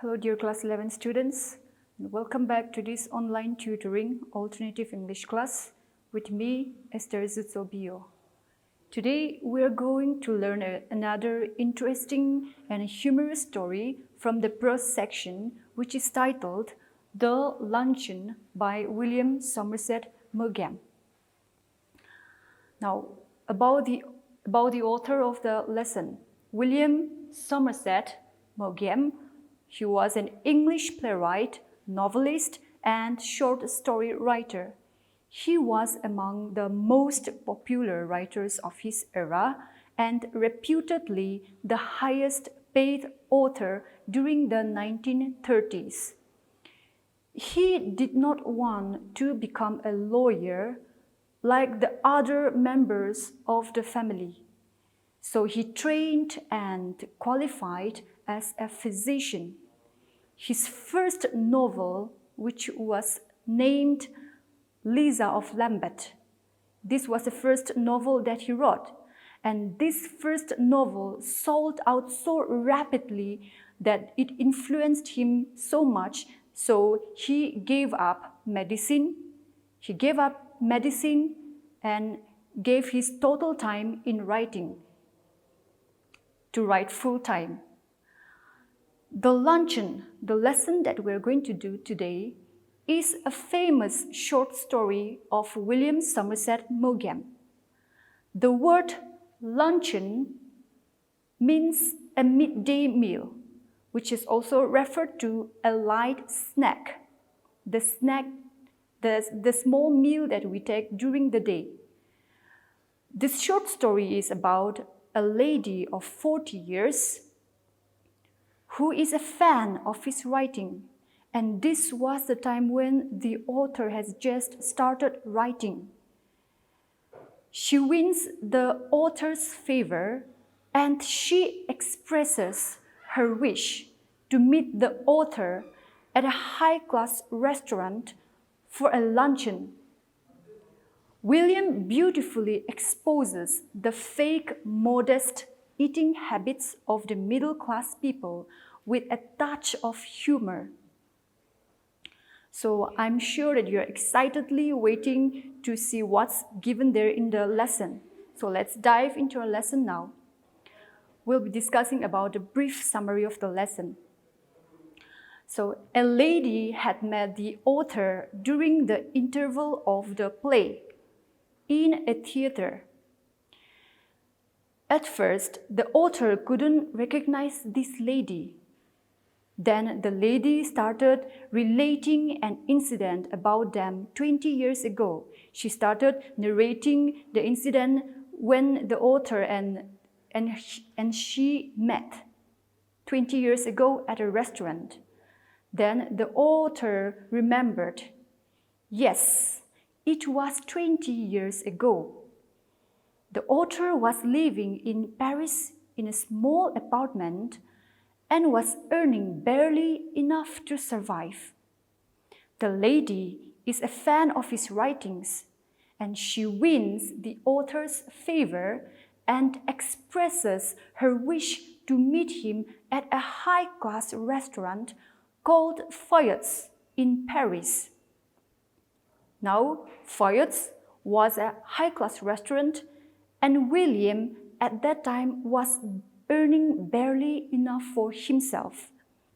Hello dear class 11 students, and welcome back to this online tutoring alternative English class with me, Esther Zutsobio. Today we are going to learn another interesting and humorous story from the prose section, which is titled The Luncheon by William Somerset Maugham. Now, about the author of the lesson, William Somerset Maugham. He was an English playwright, novelist, and short story writer. He was among the most popular writers of his era and reputedly the highest paid author during the 1930s. He did not want to become a lawyer like the other members of the family. So he trained and qualified as a physician. His first novel, which was named Lisa of Lambeth, this was the first novel that he wrote. And this first novel sold out so rapidly that it influenced him so much, so he gave up medicine. He gave up medicine and gave his total time in writing, to write full time. The Luncheon, the lesson that we're going to do today, is a famous short story of William Somerset Maugham. The word luncheon means a midday meal, which is also referred to a light snack, the small meal that we take during the day. This short story is about a lady of 40 years who is a fan of his writing, and this was the time when the author has just started writing. She wins the author's favor and she expresses her wish to meet the author at a high-class restaurant for a luncheon. William beautifully exposes the fake, modest eating habits of the middle-class people with a touch of humor. So I'm sure that you're excitedly waiting to see what's given there in the lesson. So let's dive into our lesson now. We'll be discussing about a brief summary of the lesson. So a lady had met the author during the interval of the play in a theater. At first, the author couldn't recognize this lady. Then the lady started relating an incident about them 20 years ago. She started narrating the incident when the author and she met 20 years ago at a restaurant. Then the author remembered, yes, it was 20 years ago. The author was living in Paris in a small apartment and was earning barely enough to survive. The lady is a fan of his writings, and she wins the author's favor and expresses her wish to meet him at a high-class restaurant called Fayette's in Paris. Now, Fayette's was a high-class restaurant, and William at that time was earning barely enough for himself.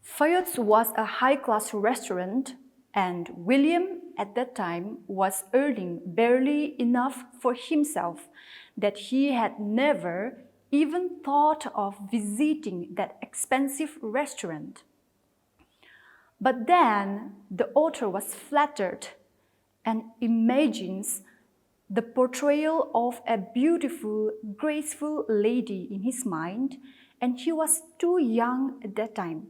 Fayette's was a high-class restaurant, and William at that time was earning barely enough for himself that he had never even thought of visiting that expensive restaurant. But then the author was flattered and imagines the portrayal of a beautiful, graceful lady in his mind, and he was too young at that time.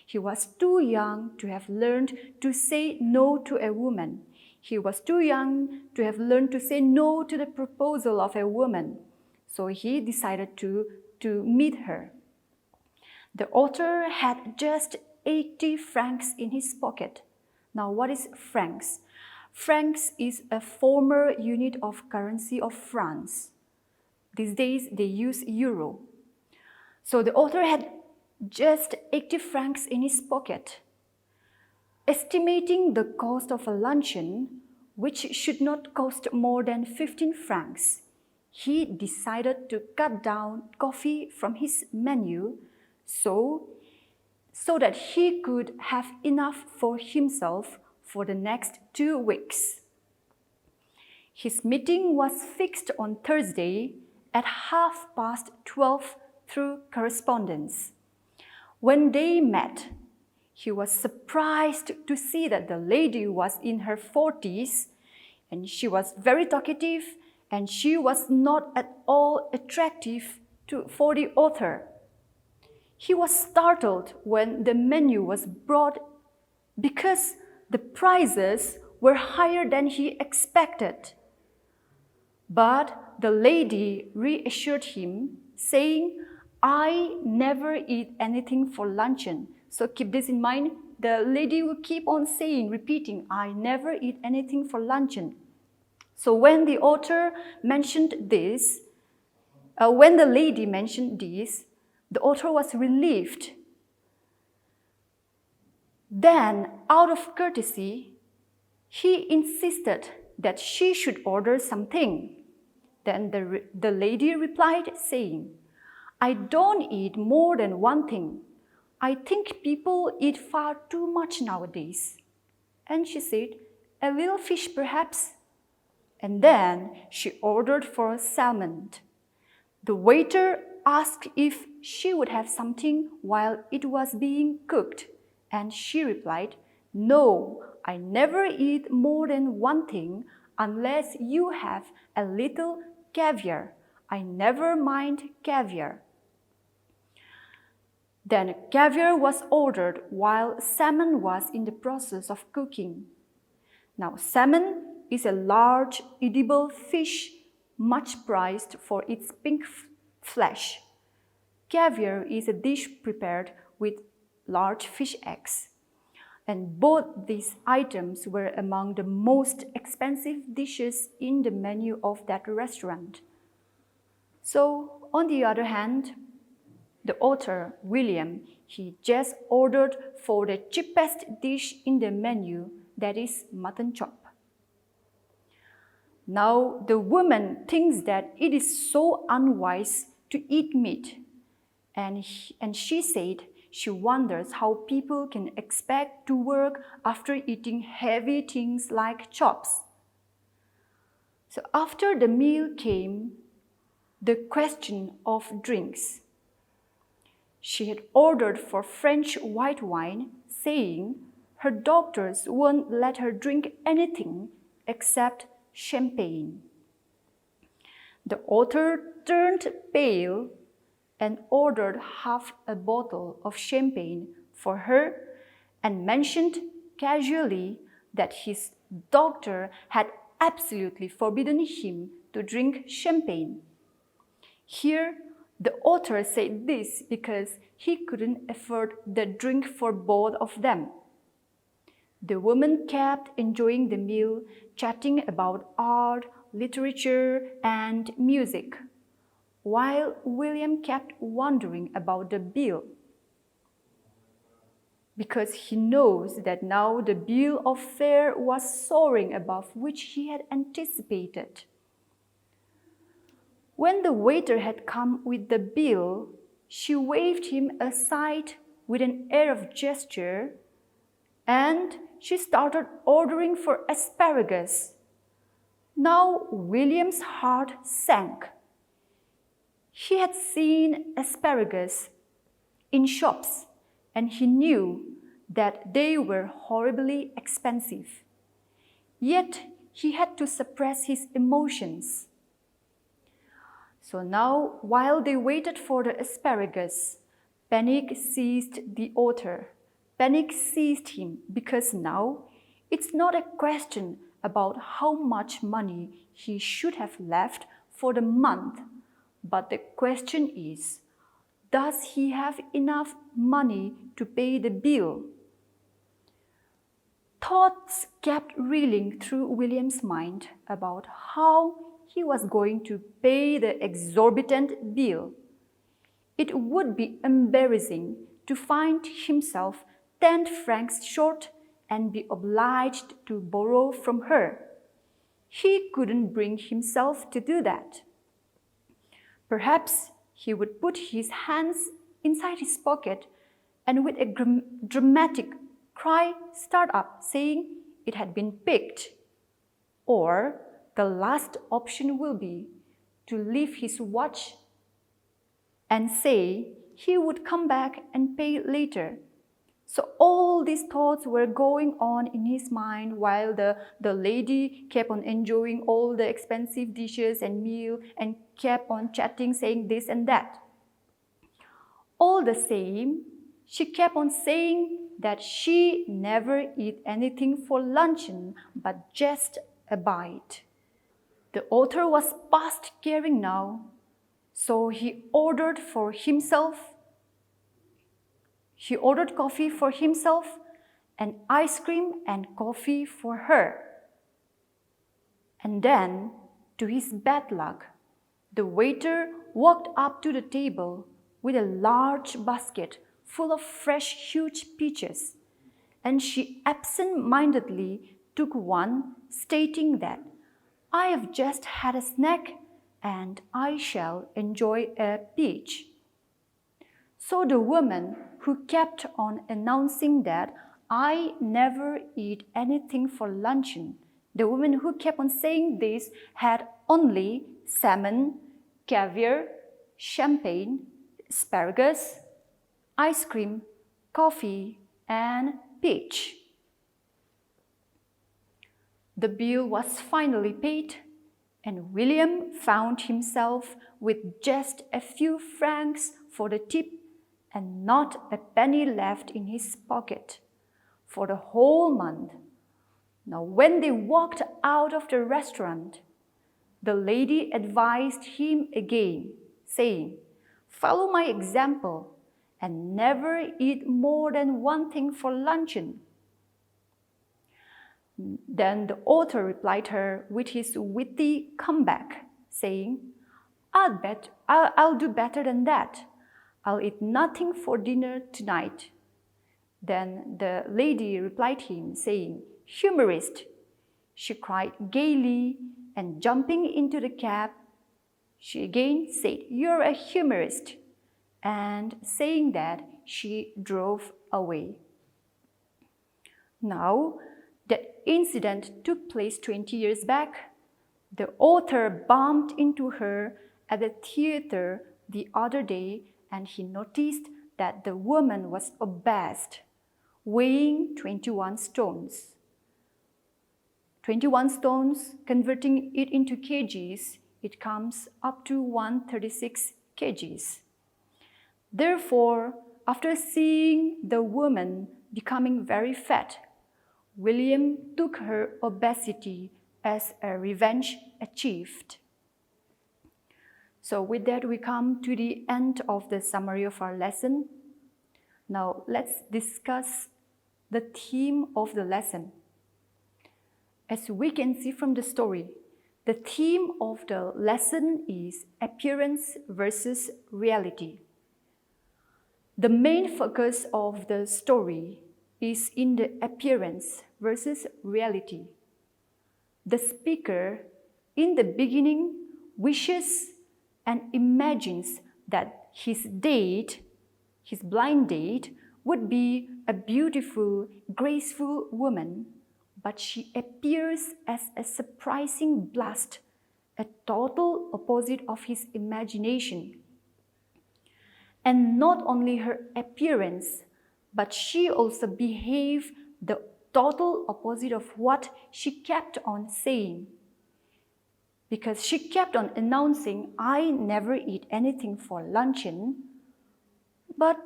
He was too young to have learned to say no to a woman. He was too young to have learned to say no to the proposal of a woman. So he decided to meet her. The author had just 80 francs in his pocket. Now, what is francs? Francs is a former unit of currency of France. These days, they use euro. So the author had just 80 francs in his pocket. Estimating the cost of a luncheon, which should not cost more than 15 francs, he decided to cut down coffee from his menu so that he could have enough for himself for the next 2 weeks. His meeting was fixed on Thursday at 12:30 through correspondence. When they met, he was surprised to see that the lady was in her 40s and she was very talkative and she was not at all attractive for the author. He was startled when the menu was brought because the prices were higher than he expected. But the lady reassured him, saying, "I never eat anything for luncheon." So keep this in mind. The lady will keep on repeating, "I never eat anything for luncheon." So when the author mentioned this, when the lady mentioned this, the author was relieved. Then, out of courtesy, he insisted that she should order something. Then the lady replied, saying, "I don't eat more than one thing. I think people eat far too much nowadays." And she said, "A little fish perhaps?" And then she ordered for salmon. The waiter asked if she would have something while it was being cooked, and she replied, "No, I never eat more than one thing unless you have a little caviar. I never mind caviar." Then caviar was ordered while salmon was in the process of cooking. Now, salmon is a large edible fish much prized for its pink flesh. Caviar is a dish prepared with large fish eggs. And both these items were among the most expensive dishes in the menu of that restaurant. So, on the other hand, the author, William, he just ordered for the cheapest dish in the menu, that is mutton chop. Now, the woman thinks that it is so unwise to eat meat, and she said she wonders how people can expect to work after eating heavy things like chops. So after the meal came the question of drinks. She had ordered for French white wine, saying her doctors won't let her drink anything except champagne. The author turned pale and ordered half a bottle of champagne for her and mentioned casually that his doctor had absolutely forbidden him to drink champagne. Here, the author said this because he couldn't afford the drink for both of them. The woman kept enjoying the meal, chatting about art, literature, and music, while William kept wondering about the bill, because he knows that now the bill of fare was soaring above which he had anticipated. When the waiter had come with the bill, she waved him aside with an air of gesture, and she started ordering for asparagus. Now William's heart sank. He had seen asparagus in shops, and he knew that they were horribly expensive. Yet he had to suppress his emotions. So now, while they waited for the asparagus, panic seized the author. Panic seized him because now it's not a question about how much money he should have left for the month, but the question is, does he have enough money to pay the bill? Thoughts kept reeling through William's mind about how he was going to pay the exorbitant bill. It would be embarrassing to find himself 10 francs short and be obliged to borrow from her. He couldn't bring himself to do that. Perhaps he would put his hands inside his pocket and with a dramatic cry start up, saying it had been picked. Or the last option will be to leave his watch and say he would come back and pay later. So all these thoughts were going on in his mind while the lady kept on enjoying all the expensive dishes and meal and kept on chatting, saying this and that. All the same, she kept on saying that she never eat anything for luncheon but just a bite. The author was past caring now, so he ordered coffee for himself and ice cream and coffee for her. And then, to his bad luck, the waiter walked up to the table with a large basket full of fresh, huge peaches, and she absent-mindedly took one, stating that, "I have just had a snack and I shall enjoy a peach." So the woman who kept on announcing that "I never eat anything for luncheon," the woman who kept on saying this had only salmon, caviar, champagne, asparagus, ice cream, coffee, and peach. The bill was finally paid, and William found himself with just a few francs for the tip and not a penny left in his pocket for the whole month. Now, when they walked out of the restaurant, the lady advised him again, saying, "Follow my example and never eat more than one thing for luncheon." Then the author replied her with his witty comeback, saying, I'll do better than that. I'll eat nothing for dinner tonight." Then the lady replied him, saying, "Humorist!" She cried gaily, and jumping into the cab, she again said, "You're a humorist," and saying that, she drove away. Now, that incident took place 20 years back. The author bumped into her at the theater the other day, and he noticed that the woman was obese, weighing 21 stones. 21 stones, converting it into kgs, it comes up to 136 kgs. Therefore, after seeing the woman becoming very fat, William took her obesity as a revenge achieved. So with that, we come to the end of the summary of our lesson. Now, let's discuss the theme of the lesson. As we can see from the story, the theme of the lesson is appearance versus reality. The main focus of the story is in the appearance versus reality. The speaker, in the beginning, wishes and imagines that his blind date, would be a beautiful, graceful woman, but she appears as a surprising blast, a total opposite of his imagination. And not only her appearance, but she also behaved the total opposite of what she kept on saying. Because she kept on announcing, "I never eat anything for luncheon," but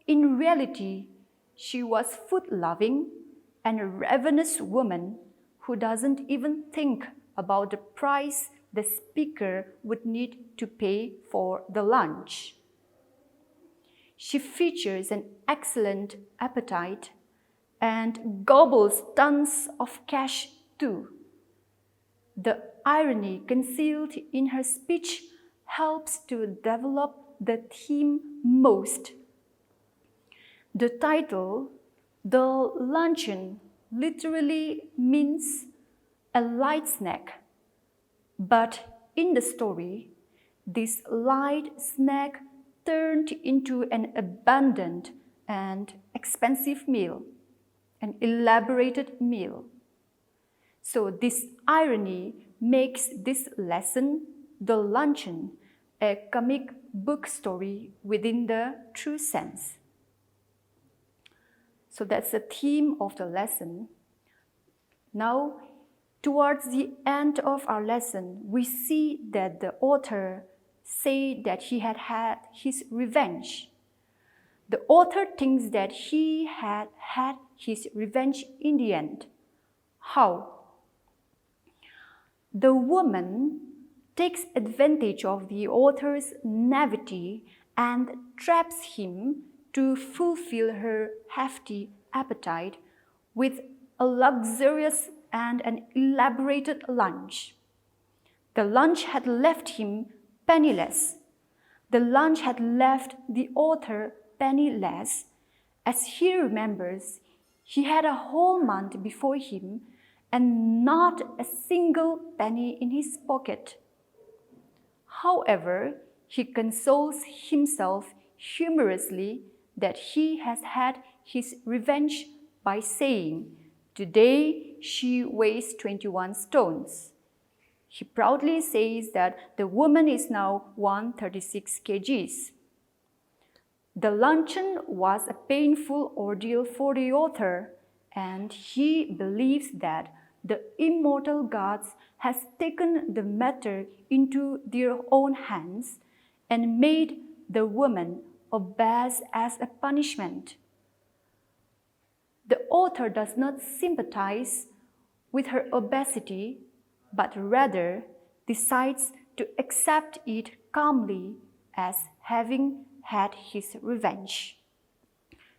in reality, she was food-loving and a ravenous woman who doesn't even think about the price the speaker would need to pay for the lunch. She features an excellent appetite and gobbles tons of cash too. The irony concealed in her speech helps to develop the theme most. The title, The Luncheon, literally means a light snack. But in the story, this light snack turned into an abundant and expensive meal, an elaborated meal. So this irony makes this lesson, The Luncheon, a comic book story within the true sense. So that's the theme of the lesson. Now, towards the end of our lesson, we see that the author said that he had had his revenge. The author thinks that he had had his revenge in the end. How? The woman takes advantage of the author's naivety and traps him to fulfill her hefty appetite with a luxurious and an elaborated lunch. The lunch had left him penniless. The lunch had left the author penniless. As he remembers, he had a whole month before him and not a single penny in his pocket. However, he consoles himself humorously that he has had his revenge by saying, "Today she weighs 21 stones." He proudly says that the woman is now 136 kgs. The luncheon was a painful ordeal for the author, and he believes that the immortal gods has taken the matter into their own hands and made the woman obese as a punishment. The author does not sympathize with her obesity, but rather decides to accept it calmly as having had his revenge.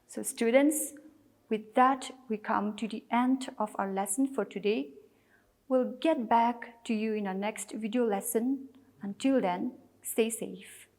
So students, with that we come to the end of our lesson for today. We'll get back to you in our next video lesson. Until then, stay safe.